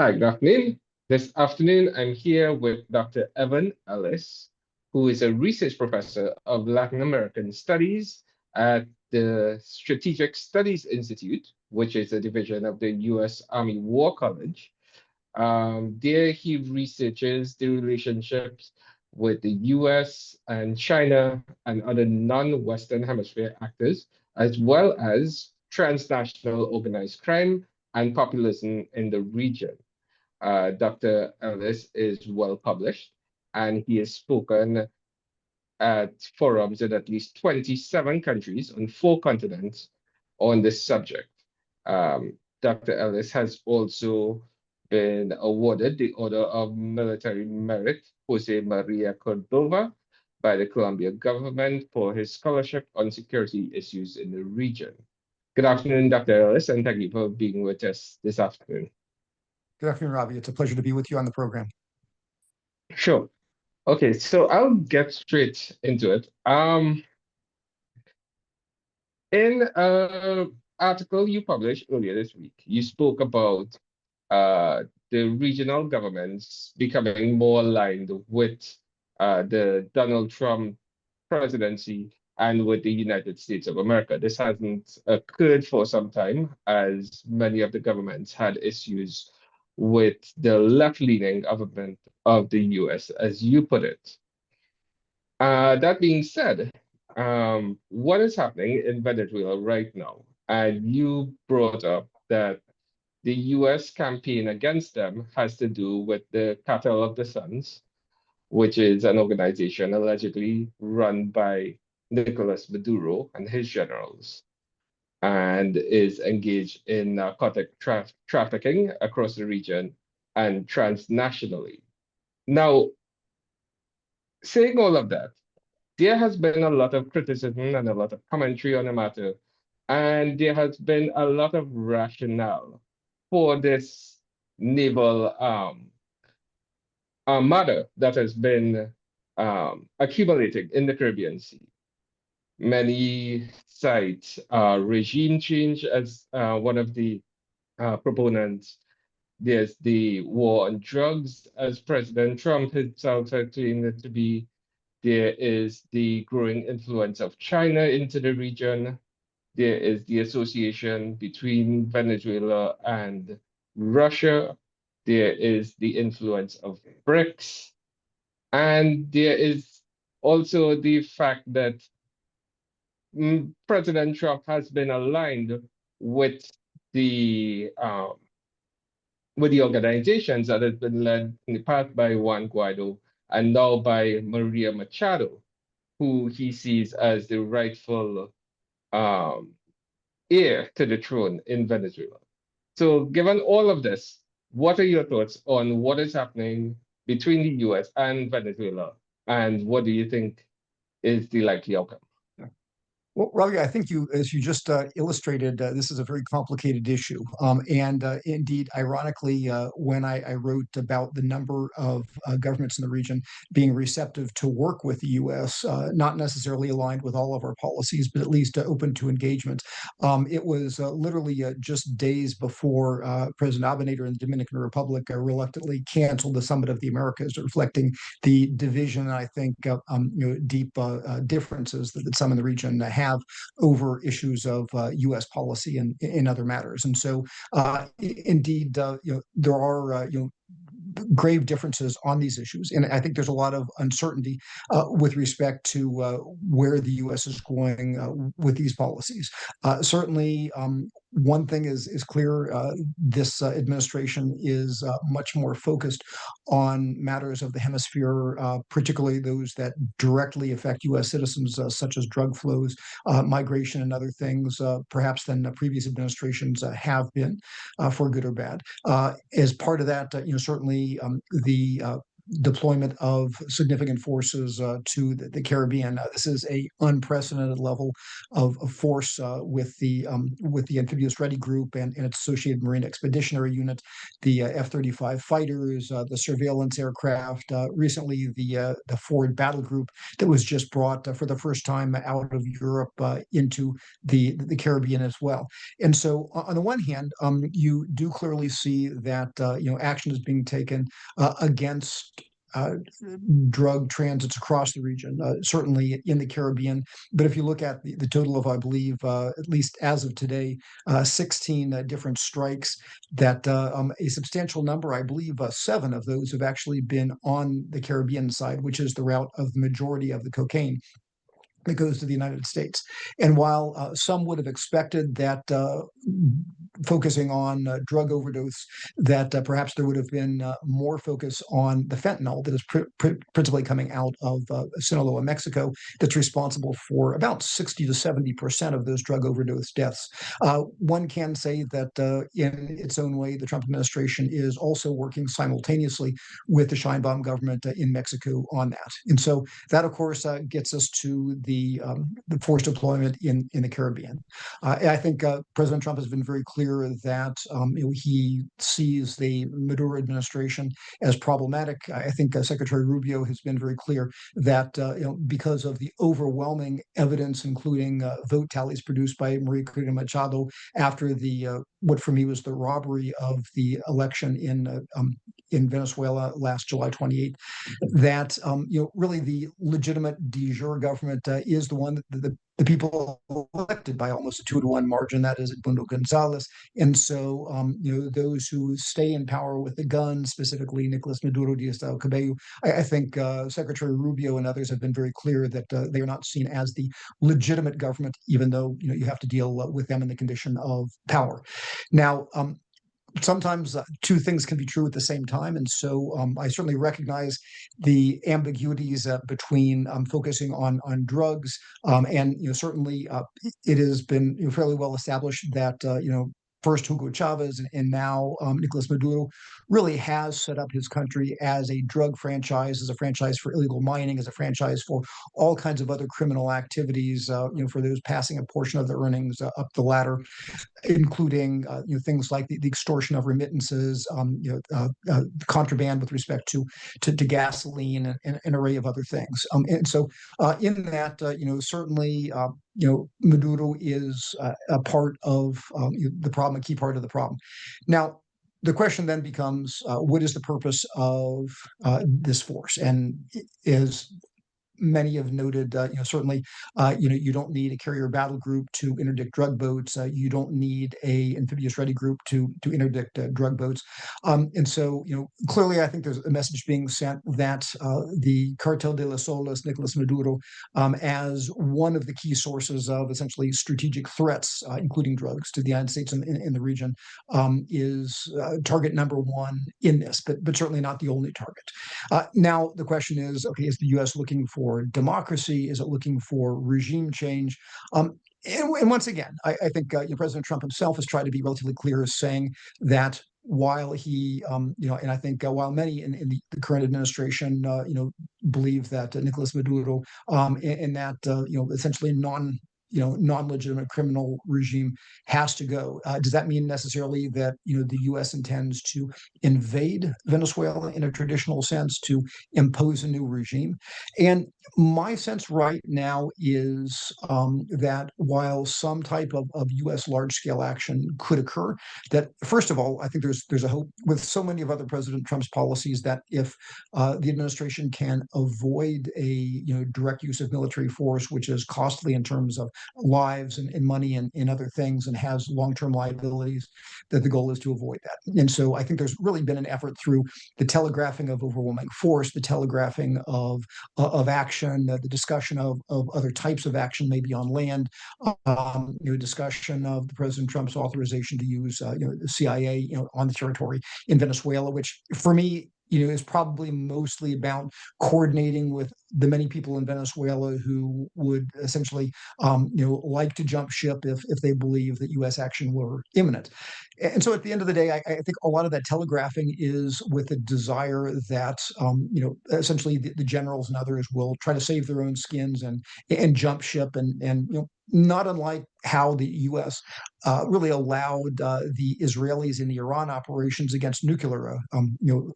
Hi, good afternoon. This afternoon, I'm here with Dr. Evan Ellis, who is a research professor of Latin American Studies at the Strategic Studies Institute, which is a division of the U.S. Army War College. There, he researches the relationships with the US and China and other non-Western Hemisphere actors, as well as transnational organized crime and populism in the region. Dr. Ellis is well published, and he has spoken at forums in at least 27 countries on 4 continents on this subject. Dr. Ellis has also been awarded the Order of Military Merit Jose Maria Cordova by the Colombian government for his scholarship on security issues in the region. Good afternoon, Dr. Ellis, and thank you for being with us this afternoon. Good afternoon, Robbie. It's a pleasure to be with you on the program. Sure. Okay, so I'll get straight into it. In an article you published earlier this week, you spoke about the regional governments becoming more aligned with the Donald Trump presidency and with the United States of America. This hasn't occurred for some time, as many of the governments had issues with the left-leaning government of the US, as you put it. That being said, what is happening in Venezuela right now? And you brought up that the US campaign against them has to do with the Cartel of the Suns, which is an organization allegedly run by Nicolas Maduro and his generals, and is engaged in narcotic trafficking across the region and transnationally. Now, saying all of that, there has been a lot of criticism and a lot of commentary on the matter, and there has been a lot of rationale for this naval armada that has been accumulating in the Caribbean Sea. Many cite regime change as one of the proponents. There's the war on drugs, as President Trump himself had claimed it to be. There is the growing influence of China into the region. There is the association between Venezuela and Russia. There is the influence of BRICS. And there is also the fact that President Trump has been aligned with the organizations that have been led in the past by Juan Guaido and now by Maria Machado, who he sees as the rightful heir to the throne in Venezuela. So given all of this, what are your thoughts on what is happening between the US and Venezuela, and what do you think is the likely outcome? Well, Robbie, I think as you just illustrated, this is a very complicated issue. Indeed, ironically, when I wrote about the number of governments in the region being receptive to work with the U.S., not necessarily aligned with all of our policies, but at least open to engagement, it was literally just days before President Abinader in the Dominican Republic reluctantly canceled the Summit of the Americas, reflecting the division, I think, deep differences that some in the region have over issues of U.S. policy and in other matters. And so, indeed, there are grave differences on these issues, and I think there's a lot of uncertainty with respect to where the U.S. is going with these policies. Certainly, one thing is clear: this administration is much more focused on matters of the hemisphere, particularly those that directly affect U.S. citizens, such as drug flows, migration, and other things, perhaps than previous administrations have been, for good or bad. As part of that, certainly the deployment of significant forces to the Caribbean. This is a unprecedented level of force with the amphibious ready group and its associated Marine Expeditionary Unit, the F-35 fighters, the surveillance aircraft. Recently, the forward battle group that was just brought for the first time out of Europe into the Caribbean as well. And so, on the one hand, you do clearly see that action is being taken against drug transits across the region, certainly in the Caribbean. But if you look at the total of, I believe, at least as of today, 16 different strikes, that a substantial number, I believe, seven of those have actually been on the Caribbean side, which is the route of the majority of the cocaine that goes to the United States. And while some would have expected that focusing on drug overdose, that perhaps there would have been more focus on the fentanyl that is principally coming out of Sinaloa, Mexico, that's responsible for about 60 to 70% of those drug overdose deaths. One can say that in its own way, the Trump administration is also working simultaneously with the Sheinbaum government in Mexico on that. And so that, of course, gets us to the force deployment in the Caribbean. I think President Trump has been very clear that he sees the Maduro administration as problematic. I think Secretary Rubio has been very clear that because of the overwhelming evidence, including vote tallies produced by Maria Corina Machado after the what for me was the robbery of the election in Venezuela last July 28th, that really the legitimate de jure government is the one that the people elected by almost a 2-to-1 margin. That is Edmundo Gonzalez. And so, those who stay in power with the guns, specifically Nicolas Maduro, Diaz-Cabello, I think Secretary Rubio and others have been very clear that they are not seen as the legitimate government, even though you have to deal with them in the condition of power. Now, sometimes two things can be true at the same time. And so I certainly recognize the ambiguities between focusing on drugs. And certainly it has been fairly well established that first Hugo Chavez and now Nicolas Maduro really has set up his country as a drug franchise, as a franchise for illegal mining, as a franchise for all kinds of other criminal activities, for those passing a portion of their earnings up the ladder, including things like the extortion of remittances, contraband with respect to gasoline, and an array of other things. And so, in that, certainly, Maduro is a part of the problem, a key part of the problem. Now, the question then becomes, what is the purpose of this force? And is many have noted, certainly, you don't need a carrier battle group to interdict drug boats. You don't need a amphibious ready group to interdict drug boats. And so, clearly, I think there's a message being sent that the Cartel de las Solas, Nicolas Maduro, as one of the key sources of essentially strategic threats, including drugs to the United States and in the region, is target number one in this, but certainly not the only target. Now, the question is, okay, is the U.S. looking for democracy? Is it looking for regime change? And once again, I think President Trump himself has tried to be relatively clear, saying that while he, and I think while many in the current administration, believe that Nicolas Maduro and that, essentially non-legitimate criminal regime has to go. Does that mean necessarily that the U.S. intends to invade Venezuela in a traditional sense, to impose a new regime? And my sense right now is that while some type of U.S. large-scale action could occur, that first of all, I think there's a hope with so many of other President Trump's policies that if the administration can avoid a direct use of military force, which is costly in terms of lives and money and other things, and has long-term liabilities, that the goal is to avoid that. And so I think there's really been an effort through the telegraphing of overwhelming force, the telegraphing of action, the discussion of other types of action, maybe on land, discussion of the President Trump's authorization to use the CIA on the territory in Venezuela, which for me is probably mostly about coordinating with the many people in Venezuela who would essentially, like to jump ship if they believe that U.S. action were imminent. And so at the end of the day, I think a lot of that telegraphing is with a desire that essentially the generals and others will try to save their own skins and jump ship and not unlike how the U.S. Really allowed the Israelis in the Iran operations against nuclear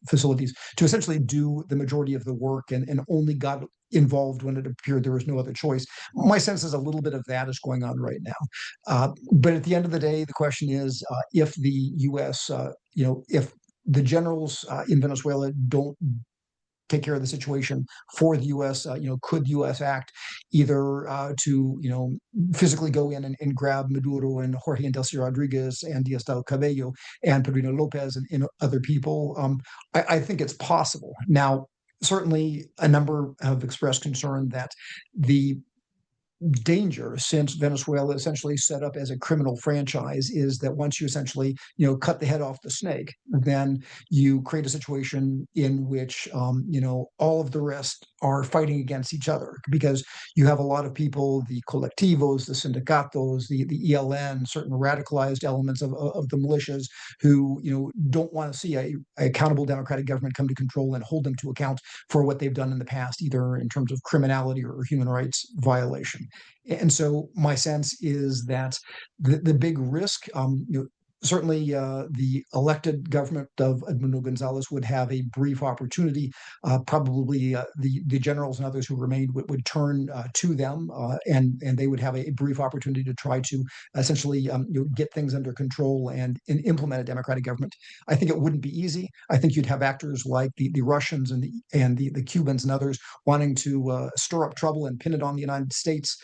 facilities to essentially do the majority of the work and only got involved when it appeared there was no other choice. My sense is a little bit of that is going on right now. But at the end of the day, the question is if the U.S., if the generals in Venezuela don't take care of the situation for the U.S. Could the U.S. act either to physically go in and grab Maduro and Jorge Indelcio Rodriguez and Diaz del Cabello and Pedrino Lopez and other people? I think it's possible. Now, certainly, a number have expressed concern that the danger, since Venezuela essentially set up as a criminal franchise, is that once you essentially cut the head off the snake, then you create a situation in which all of the rest are fighting against each other, because you have a lot of people, the colectivos, the sindicatos, the ELN, certain radicalized elements of the militias who don't want to see a accountable democratic government come to control and hold them to account for what they've done in the past, either in terms of criminality or human rights violation. And so my sense is that the big risk, certainly the elected government of Edmundo Gonzalez would have a brief opportunity. Probably the generals and others who remained would turn to them, and they would have a brief opportunity to try to essentially get things under control and implement a democratic government. I think it wouldn't be easy. I think you'd have actors like the Russians and the Cubans and others wanting to stir up trouble and pin it on the United States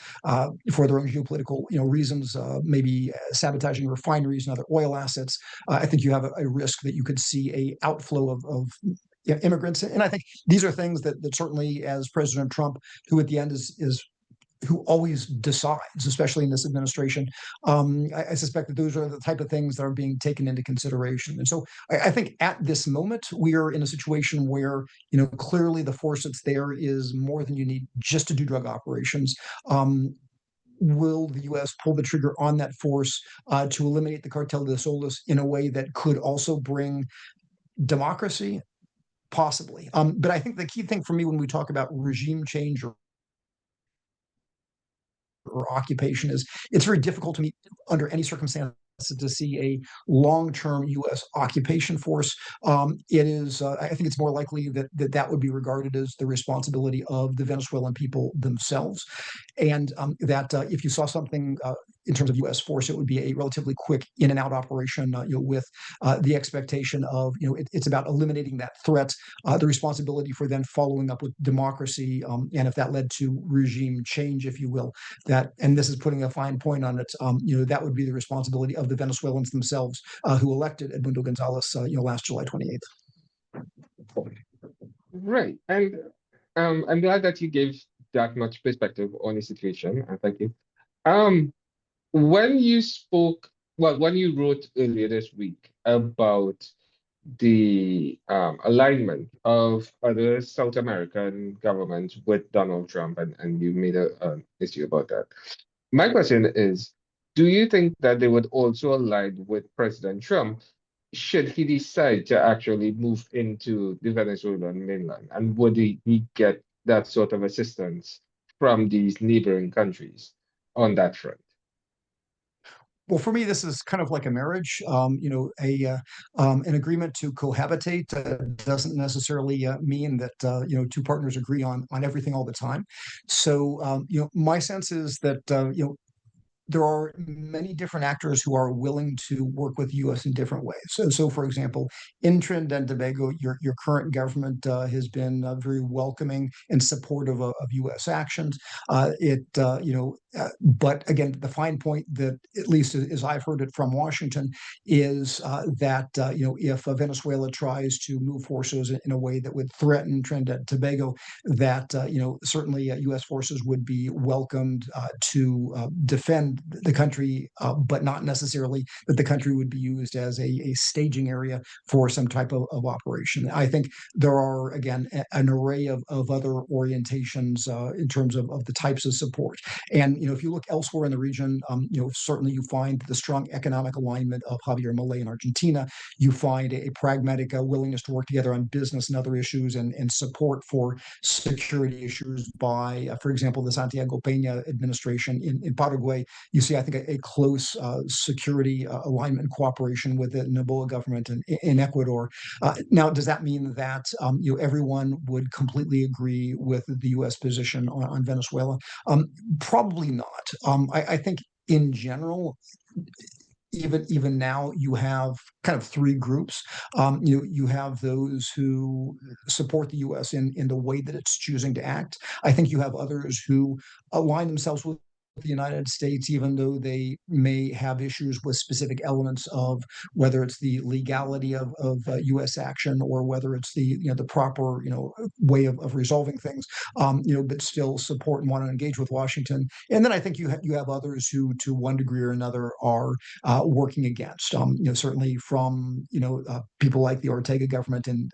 for their own geopolitical reasons, maybe sabotaging refineries and other oil assets. I think you have a risk that you could see a outflow of immigrants, and I think these are things that certainly, as President Trump, who at the end is who always decides, especially in this administration. I suspect that those are the type of things that are being taken into consideration. And so I think at this moment, we are in a situation where, clearly the force that's there is more than you need just to do drug operations. Will the U.S. pull the trigger on that force to eliminate the Cartel de Solis in a way that could also bring democracy? Possibly. But I think the key thing for me when we talk about regime change or occupation is it's very difficult to meet under any circumstances to see a long-term U.S. occupation force. It is, I think it's more likely that would be regarded as the responsibility of the Venezuelan people themselves, and that if you saw something in terms of U.S. force, it would be a relatively quick in and out operation, with the expectation of, it's about eliminating that threat, the responsibility for then following up with democracy, and if that led to regime change, if you will, and this is putting a fine point on it, that would be the responsibility of the Venezuelans themselves who elected Edmundo Gonzalez, last July 28th. Right. And I'm glad that you gave that much perspective on the situation, and thank you. Um, when you spoke, well, when you wrote earlier this week about the alignment of other South American governments with Donald Trump, and you made an issue about that. My question is, do you think that they would also align with President Trump should he decide to actually move into the Venezuelan mainland? And would he get that sort of assistance from these neighboring countries on that front? Well, for me, this is kind of like a marriage. An agreement to cohabitate doesn't necessarily mean that two partners agree on everything all the time. So, my sense is that there are many different actors who are willing to work with the U.S. in different ways. So for example, in Trinidad and Tobago, your current government has been very welcoming and supportive of U.S. actions. But again, the fine point that, at least as I've heard it from Washington, is that if Venezuela tries to move forces in a way that would threaten Trinidad and Tobago, that certainly U.S. forces would be welcomed to defend the country, but not necessarily that the country would be used as a staging area for some type of operation. I think there are, again, an array of other orientations in terms of the types of support. And if you look elsewhere in the region, certainly you find the strong economic alignment of Javier Milei in Argentina. You find a pragmatic willingness to work together on business and other issues, and support for security issues by, for example, the Santiago Peña administration in Paraguay. You see, I think, a close security alignment and cooperation with the Noboa government in Ecuador. Now, does that mean that everyone would completely agree with the U.S. position on Venezuela? Probably not. I think in general, even now, you have kind of three groups. You have those who support the U.S. in the way that it's choosing to act. I think you have others who align themselves with the United States, even though they may have issues with specific elements of whether it's the legality of U.S. action, or whether it's the proper way of resolving things. But still support and want to engage with Washington. And then I think you have others who, to one degree or another, are working against. Certainly from people like the Ortega government, and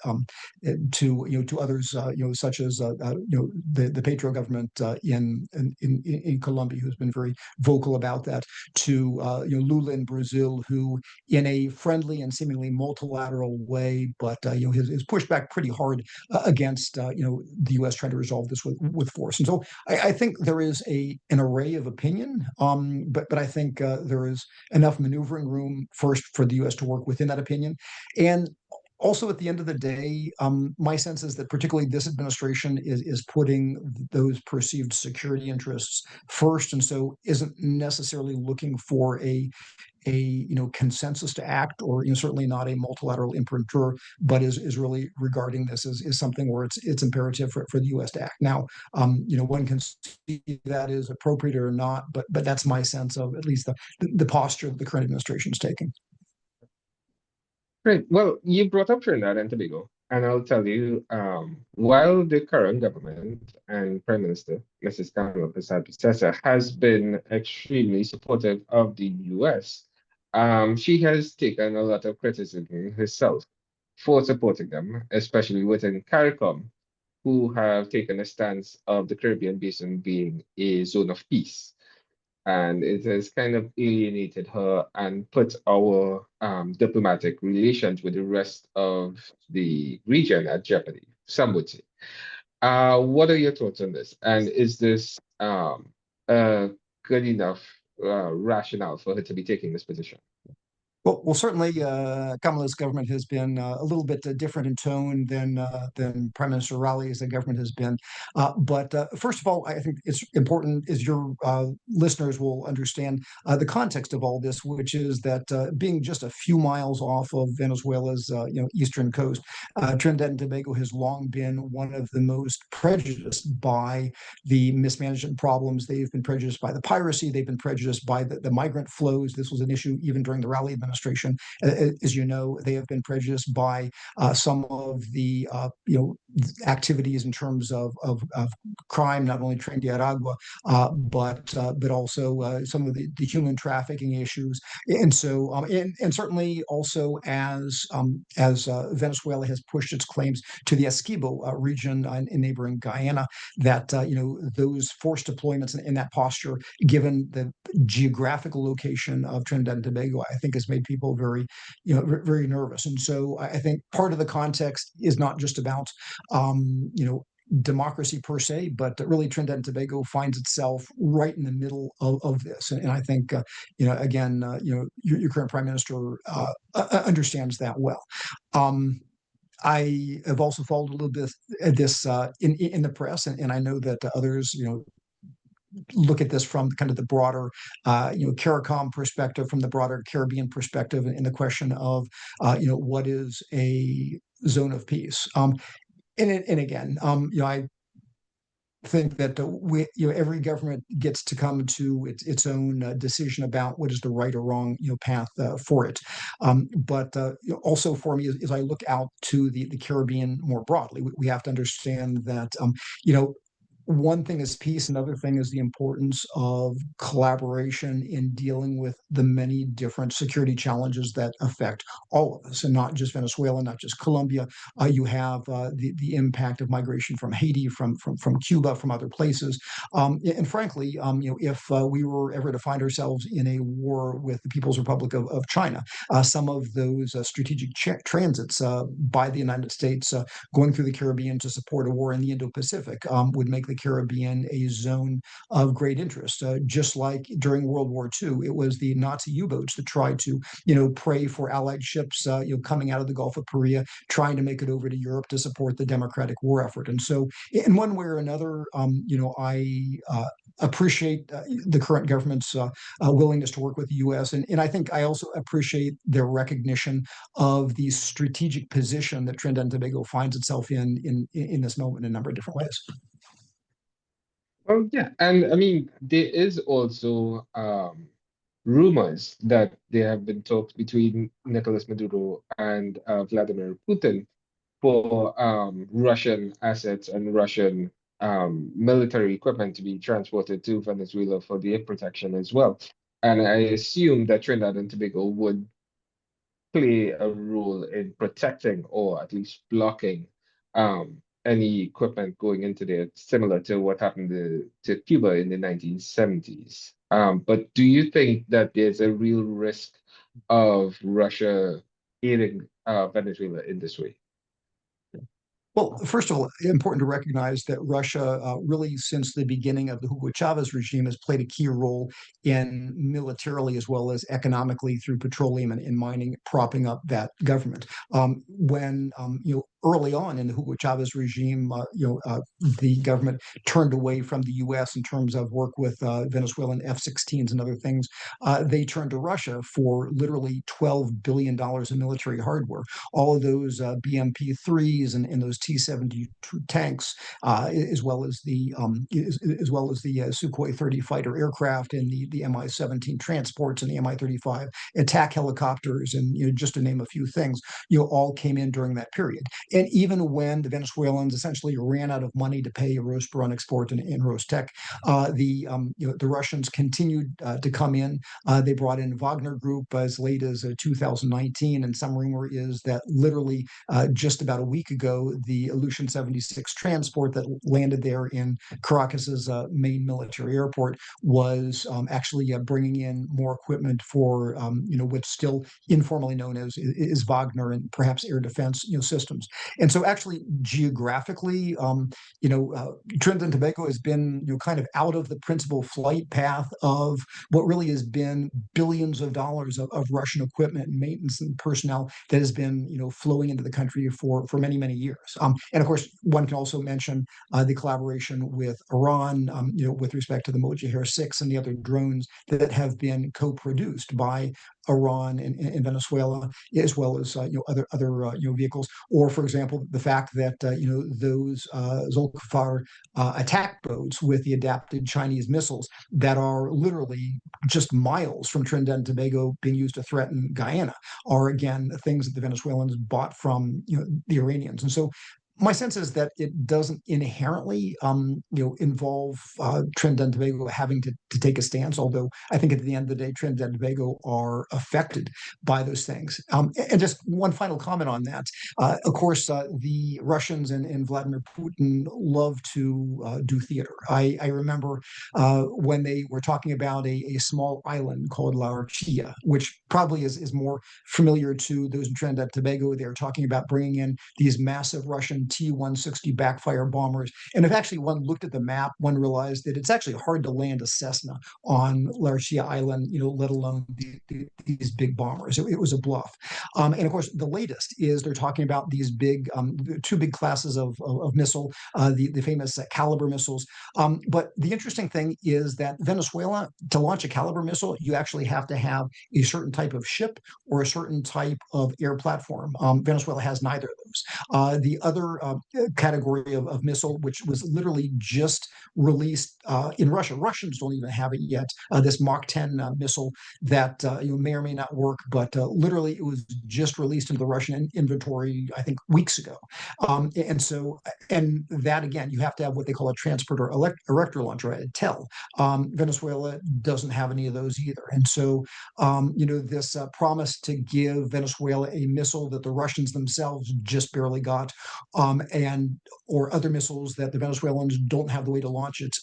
to others such as the Petro government in Colombia, who's been very vocal about that, to Lula in Brazil, who in a friendly and seemingly multilateral way, but has pushed back pretty hard against the U.S. trying to resolve this with force. And so I think there is an array of opinion, but I think there is enough maneuvering room first for the U.S. to work within that opinion. And also, at the end of the day, my sense is that particularly this administration is putting those perceived security interests first, and so isn't necessarily looking for a consensus to act, or certainly not a multilateral imprimatur, but is really regarding this as something where it's imperative for the U.S. to act. Now, one can see that is appropriate or not, but that's my sense of at least the posture that the current administration is taking. Great. Well, you brought up Trinidad and Tobago, and I'll tell you, while the current government and Prime Minister, Mrs. Kamala Persaud-Sessa, has been extremely supportive of the U.S., she has taken a lot of criticism herself for supporting them, especially within CARICOM, who have taken a stance of the Caribbean basin being a zone of peace. And it has kind of alienated her and put our diplomatic relations with the rest of the region at jeopardy, some would say. What are your thoughts on this? And is this a good enough rationale for her to be taking this position? Well, certainly, Kamala's government has been a little bit different in tone than Prime Minister Raleigh's government has been. But first of all, I think it's important, as your listeners will understand, the context of all this, which is that being just a few miles off of Venezuela's eastern coast, Trinidad and Tobago has long been one of the most prejudiced by the mismanagement problems. They've been prejudiced by the piracy. They've been prejudiced by the migrant flows. This was an issue even during the Raleigh administration. As you know, they have been prejudiced by some of the activities in terms of crime, not only Trinidad Agua, but also some of the human trafficking issues. And so, and certainly also as Venezuela has pushed its claims to the Essequibo region in neighboring Guyana, that those forced deployments in that posture, given the geographical location of Trinidad and Tobago, I think has made people very, very nervous. And so I think part of the context is not just about, democracy per se, but really Trinidad and Tobago finds itself right in the middle of this. And I think, again, your current prime minister understands that well. I have also followed a little bit of this in the press, and I know that others, look at this from kind of the broader, CARICOM perspective, from the broader Caribbean perspective, and the question of, what is a zone of peace. And again, I think that every government gets to come to its own decision about what is the right or wrong path for it. But also for me, as I look out to the Caribbean more broadly, we have to understand that one thing is peace, another thing is the importance of collaboration in dealing with the many different security challenges that affect all of us, and not just Venezuela, not just Colombia. You have the impact of migration from Haiti, from Cuba, from other places, and frankly, if we were ever to find ourselves in a war with the People's Republic of China, some of those strategic transits by the United States going through the Caribbean to support a war in the Indo-Pacific would make the Caribbean a zone of great interest. Just like during World War II, it was the Nazi U-boats that tried to, pray for Allied ships, coming out of the Gulf of Korea, trying to make it over to Europe to support the democratic war effort. And so, in one way or another, I appreciate the current government's willingness to work with the U.S. And I think I also appreciate their recognition of the strategic position that Trinidad and Tobago finds itself in this moment in a number of different ways. Well, yeah, and I mean, there is also rumors that there have been talks between Nicolas Maduro and Vladimir Putin for Russian assets and Russian military equipment to be transported to Venezuela for their protection as well. And I assume that Trinidad and Tobago would play a role in protecting or at least blocking any equipment going into there, similar to what happened to Cuba in the 1970s. But do you think that there's a real risk of Russia aiding Venezuela in this way? Well, first of all, important to recognize that Russia, really since the beginning of the Hugo Chavez regime, has played a key role in militarily as well as economically through petroleum and in mining, propping up that government. When early on in the Hugo Chavez regime, the government turned away from the U.S. in terms of work with Venezuelan F-16s and other things. They turned to Russia for literally $12 billion in military hardware. All of those BMP-3s and those T-72 tanks, as well as the Sukhoi 30 fighter aircraft and the Mi-17 transports and the Mi-35 attack helicopters, and just to name a few things, all came in during that period. And even when the Venezuelans essentially ran out of money to pay Rosboronexport and Rostec, the Russians continued to come in. They brought in Wagner Group as late as 2019, and some rumor is that literally just about a week ago, the Ilyushin 76 transport that landed there in Caracas's main military airport was actually bringing in more equipment for what's still informally known as is Wagner and perhaps air defense systems. And so actually geographically, Trinidad and Tobago has been kind of out of the principal flight path of what really has been billions of dollars of Russian equipment and maintenance and personnel that has been flowing into the country for many, many years. And of course, one can also mention the collaboration with Iran, with respect to the Mojahir 6 and the other drones that have been co-produced by Iran and Venezuela, as well as other vehicles. Or, for example, the fact that those Zulkifar attack boats with the adapted Chinese missiles that are literally just miles from Trinidad and Tobago being used to threaten Guyana are again things that the Venezuelans bought from the Iranians. And so my sense is that it doesn't inherently, involve Trinidad and Tobago having to take a stance. Although I think at the end of the day, Trinidad and Tobago are affected by those things. And just one final comment on that. Of course, the Russians and Vladimir Putin love to do theater. I remember when they were talking about a small island called La Orchilla, which probably is more familiar to those in Trinidad and Tobago. They were talking about bringing in these massive Russian T-160 backfire bombers. And if actually one looked at the map, one realized that it's actually hard to land a Cessna on La Orchilla Island, let alone these big bombers. It was a bluff. And of course, the latest is they're talking about these big, two big classes of missile, the famous Caliber missiles. But the interesting thing is that Venezuela, to launch a Caliber missile, you actually have to have a certain type of ship or a certain type of air platform. Venezuela has neither of those. The other another category of missile, which was literally just released in Russia. Russians don't even have it yet. This Mach 10 missile that may or may not work, but literally it was just released into the Russian inventory, I think, weeks ago. And that again, you have to have what they call a transporter erector launcher, a TEL. Venezuela doesn't have any of those either. And so, this promise to give Venezuela a missile that the Russians themselves just barely got, and or other missiles that the Venezuelans don't have the way to launch it.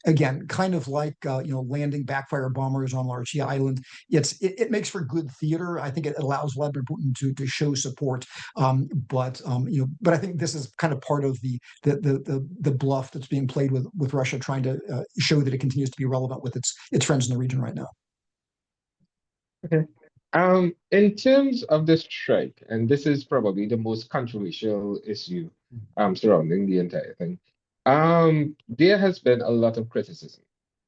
Again, kind of like landing backfire bombers on Larchia Island. It makes for good theater. I think it allows Vladimir Putin to show support. But I think this is kind of part of the bluff that's being played with Russia, trying to show that it continues to be relevant with its friends in the region right now. Okay. In terms of the strike, and this is probably the most controversial issue surrounding the entire thing, there has been a lot of criticism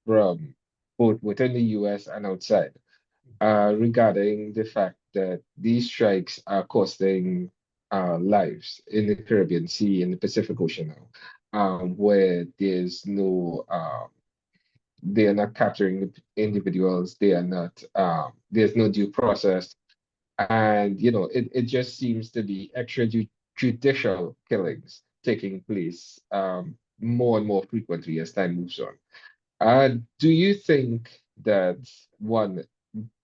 from both within the US and outside regarding the fact that these strikes are costing lives in the Caribbean Sea and the Pacific Ocean now, where they are not capturing the individuals, they are not, there's no due process. And, it just seems to be extrajudicial killings taking place more and more frequently as time moves on. Do you think that, one,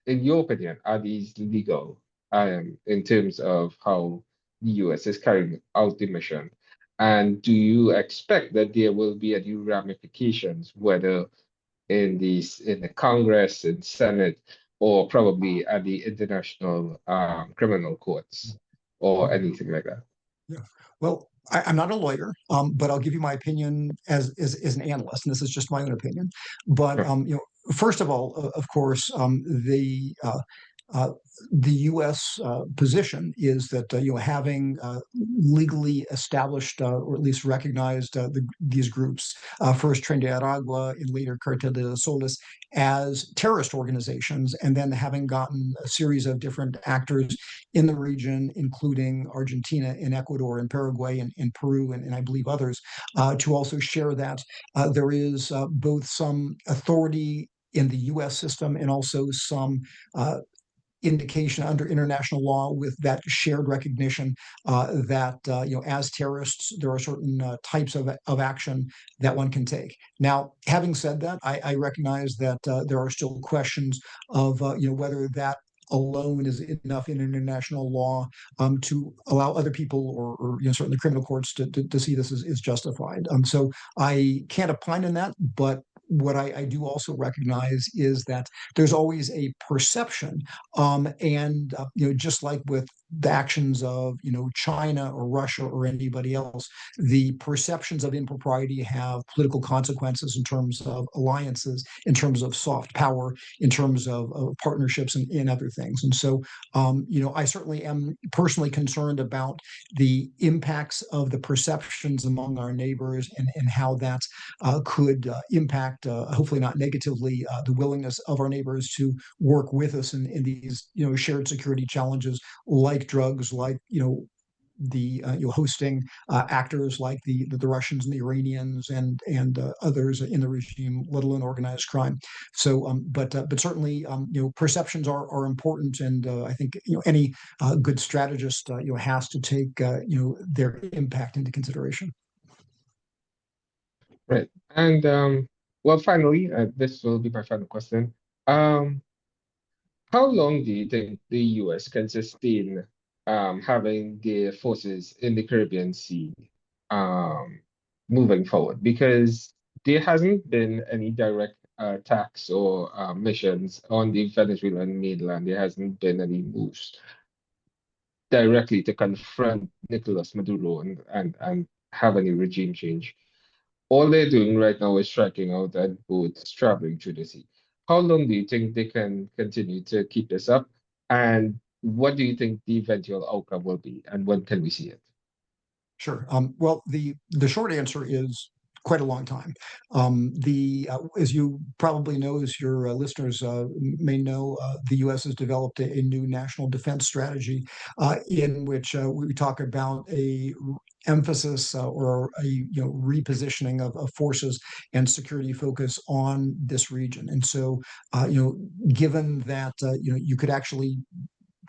in your opinion, are these legal in terms of how the US is carrying out the mission? And do you expect that there will be any ramifications, whether in the Congress and Senate, or probably at the international criminal courts or anything like that? Yeah. Well, I'm not a lawyer, but I'll give you my opinion as an analyst, and this is just my own opinion. But Sure. first of all, of course, uh, the U.S. Position is that having legally established or at least recognized these groups, first Trinidad and Tobago and later Cartel de los Soles, as terrorist organizations, and then having gotten a series of different actors in the region, including Argentina and Ecuador and Paraguay and Peru and I believe others, to also share that there is both some authority in the U.S. system and also some indication under international law with that shared recognition that as terrorists there are certain types of action that one can take. Now, having said that, I recognize that there are still questions of whether that alone is enough in international law to allow other people or certainly criminal courts to see this as justified. So I can't opine on that, but what I do also recognize is that there's always a perception, and just like with the actions of China or Russia or anybody else, the perceptions of impropriety have political consequences in terms of alliances, in terms of soft power, in terms of partnerships and other things. And so, I certainly am personally concerned about the impacts of the perceptions among our neighbors and how that could impact, hopefully not negatively, the willingness of our neighbors to work with us in these shared security challenges, like drugs, like the hosting actors like the Russians and the Iranians and others in the regime, let alone organized crime. So, but certainly, perceptions are important, and I think any good strategist has to take their impact into consideration. Right. And well, finally, this will be my final question. Um, how long do you think the US can sustain having their forces in the Caribbean Sea um, moving forward? Because there hasn't been any direct attacks or missions on the Venezuelan mainland. There hasn't been any moves directly to confront Nicolas Maduro and have any regime change. All they're doing right now is striking out at boats traveling through the sea. How long do you think they can continue to keep this up? And what do you think the eventual outcome will be? And when can we see it? Sure. Well, the short answer is quite a long time. As you probably know, as your listeners may know, the U.S. has developed a new national defense strategy in which we talk about a emphasis or a repositioning of forces and security focus on this region. And so, given that you could actually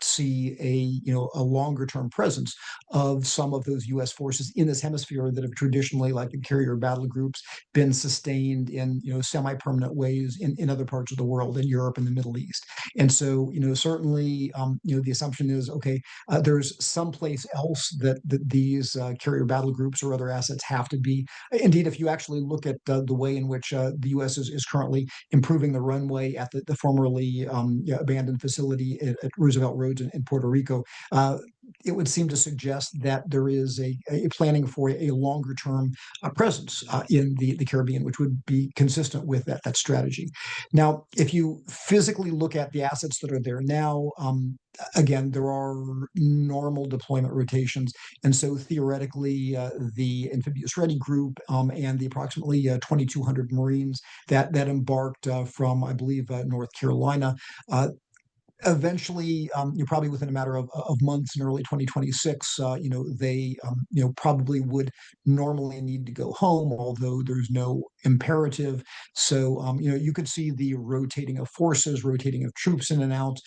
see a longer term presence of some of those U.S. forces in this hemisphere that have traditionally, like the carrier battle groups, been sustained in semi-permanent ways in other parts of the world, in Europe and the Middle East. And so certainly the assumption is, okay, there's someplace else that these carrier battle groups or other assets have to be. Indeed, if you actually look at the way in which the U.S. is currently improving the runway at the formerly abandoned facility at Roosevelt Road in Puerto Rico, it would seem to suggest that there is a planning for a longer term presence in the Caribbean, which would be consistent with that strategy. Now, if you physically look at the assets that are there now, again, there are normal deployment rotations. And so theoretically, the Amphibious Ready Group and the approximately 2,200 Marines that embarked from, I believe, North Carolina, eventually, you're probably within a matter of months in early 2026, they, probably would normally need to go home, although there's no imperative. So, you could see the rotating of forces, rotating of troops in and out.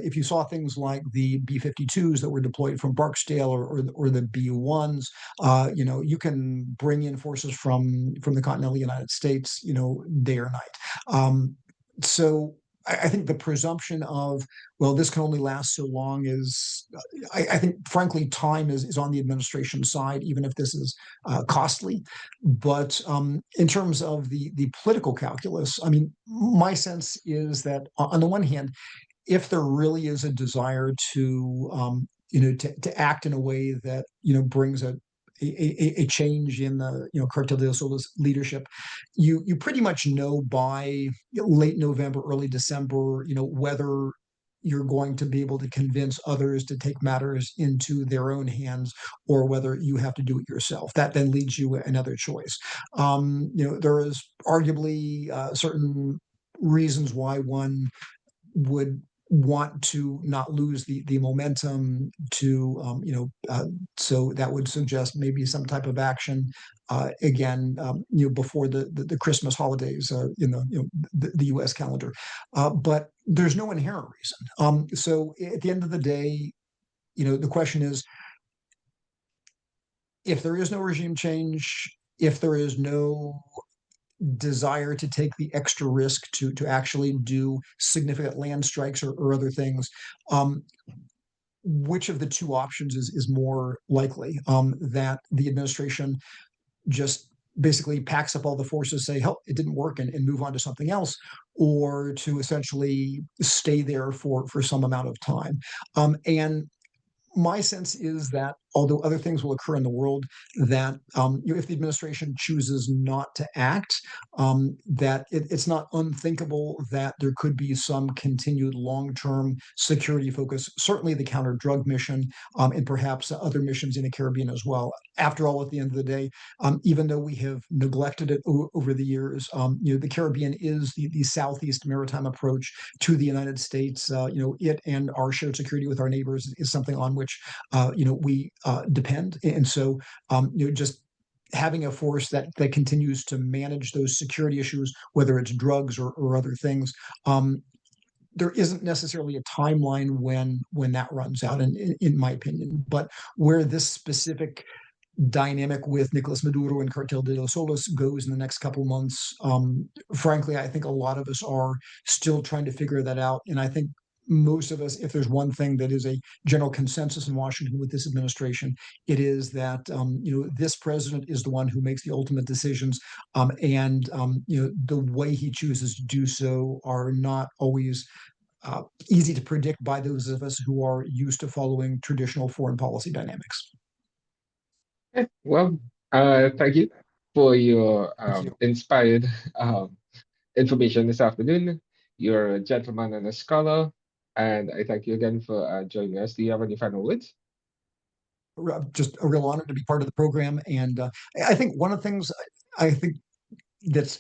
If you saw things like the B-52s that were deployed from Barksdale or the B-1s, you can bring in forces from the continental United States, day or night. So I think the presumption of, well, this can only last so long is, I think, frankly, time is on the administration side, even if this is costly. But in terms of the political calculus, I mean, my sense is that on the one hand, if there really is a desire to act in a way that brings a change in the Cartel de Sol's leadership, you pretty much know by late November, early December, whether you're going to be able to convince others to take matters into their own hands, or whether you have to do it yourself. That then leaves you another choice. There is arguably certain reasons why one would want to not lose the momentum to so that would suggest maybe some type of action again before the Christmas holidays in the US calendar, but there's no inherent reason. So at the end of the day, the question is, if there is no regime change, if there is no desire to take the extra risk to actually do significant land strikes or other things, which of the two options is more likely? That the administration just basically packs up all the forces, say, "Help, it didn't work," and move on to something else, or to essentially stay there for some amount of time. And my sense is that although other things will occur in the world, that if the administration chooses not to act, that it's not unthinkable that there could be some continued long-term security focus, certainly the counter-drug mission, and perhaps other missions in the Caribbean as well. After all, at the end of the day, even though we have neglected it over the years, the Caribbean is the southeast maritime approach to the United States. It and our shared security with our neighbors is something on which we depend. And so, just having a force that continues to manage those security issues, whether it's drugs or other things, there isn't necessarily a timeline when that runs out, in my opinion. But where this specific dynamic with Nicolas Maduro and Cartel de los Solos goes in the next couple of months, frankly, I think a lot of us are still trying to figure that out. And I think most of us, if there's one thing that is a general consensus in Washington with this administration, it is that this president is the one who makes the ultimate decisions, and the way he chooses to do so are not always easy to predict by those of us who are used to following traditional foreign policy dynamics. Well, thank you for your Thank you. inspired information this afternoon. You're a gentleman and a scholar, and I thank you again for joining us. Do you have any final words? just a real honor to be part of the program. And I think one of the things I think that's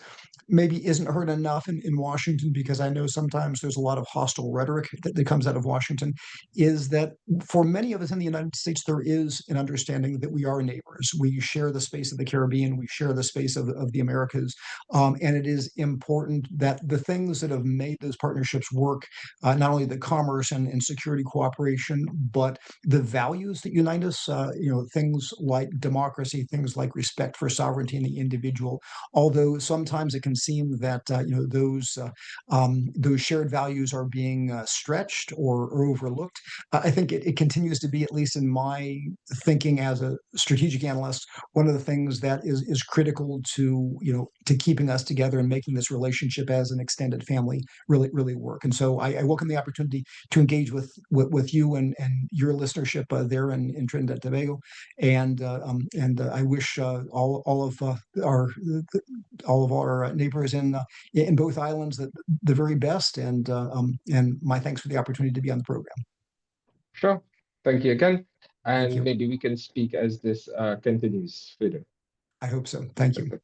maybe isn't heard enough in Washington, because I know sometimes there's a lot of hostile rhetoric that comes out of Washington, is that for many of us in the United States, there is an understanding that we are neighbors. We share the space of the Caribbean, we share the space of the Americas. And it is important that the things that have made those partnerships work, not only the commerce and security cooperation, but the values that unite us, things like democracy, things like respect for sovereignty and the individual, although sometimes it can seem that those shared values are being stretched or overlooked. I think it continues to be, at least in my thinking as a strategic analyst, one of the things that is critical to keeping us together and making this relationship as an extended family really work. And so I welcome the opportunity to engage with you and your listenership there in Trinidad and Tobago, and I wish all of our neighbors in both islands the very best. And my thanks for the opportunity to be on the program. Sure. Thank you again. Thank And you. maybe we can speak as this continues further. I hope so. Thank you.